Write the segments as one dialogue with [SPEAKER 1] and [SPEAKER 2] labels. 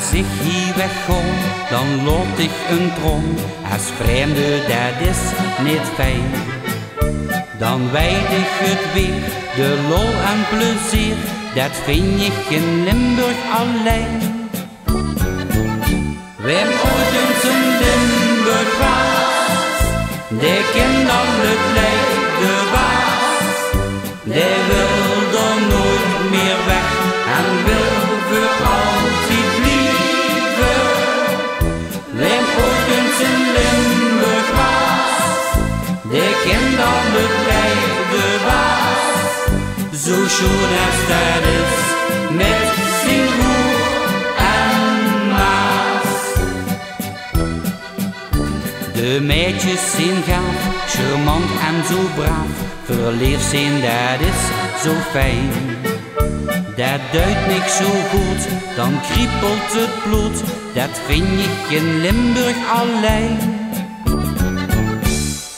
[SPEAKER 1] Als ik hier wegkom, dan loop ik een trom. Als vreemde, dat is niet fijn. Dan wijd ik het weer, de lol en plezier, dat vind ik in Limburg alleen. Wem ooit eens in Limburg was, die kent dan het leide was. Die wil er nooit meer weg en wil voor altijd blijven. Wem ooit eens in Limburg was, die kent dan het leide was. Zo schoon als dat is, met zijn roer en maas. De meisjes zijn gaaf, charmant en zo braaf. Verliefd zijn, dat is zo fijn. Dat duidt niks zo goed, dan kriebelt het bloed. Dat vind ik in Limburg alleen.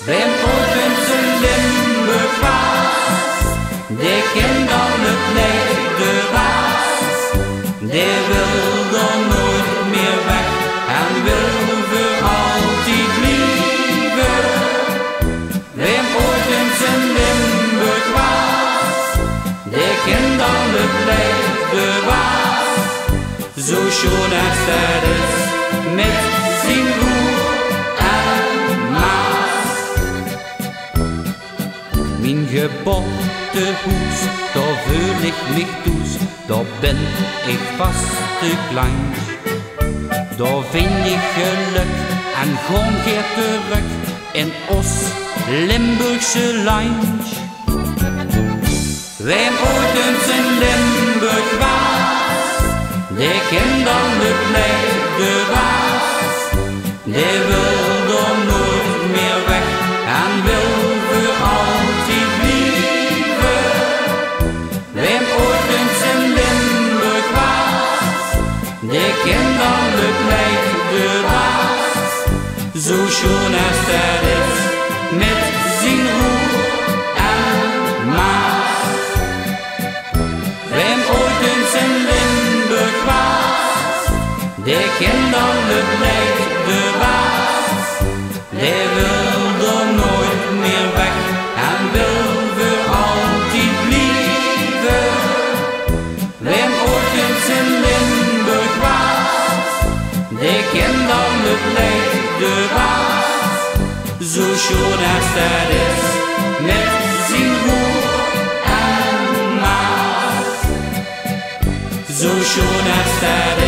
[SPEAKER 1] Wem ooit eens in Limburg was, die kent dan het leide was. Die wil er nooit meer weg en wil voor altijd blijven. Wem ooit eens in Limburg was, die kent dan het leide was. Zo schoon als dat is, met zijn roer en maas. Mijn geboortehuis, daar voel ik mich thuis, daar ben ik vast te klein. Daar vind ik geluk en gewoon keer terug in ons Limburgse lunch. Wem ooit eens in Limburg was, die kent dan het leide was. Die wil er nooit meer weg en wil voor altijd blijven. Wem ooit eens in Limburg was, die kent dan het leide was. Zo schoon als dat is, met zijn roer en maas. Wem ooit eens in Limburg was, die kent dan het leide was. Die wil er nooit meer weg en wil voor altijd blijven. Wem ooit eens in Limburg was, die kent dan het leide was. Zo schoon als dat is, met zijn roer en maas. Zo schoon als dat is.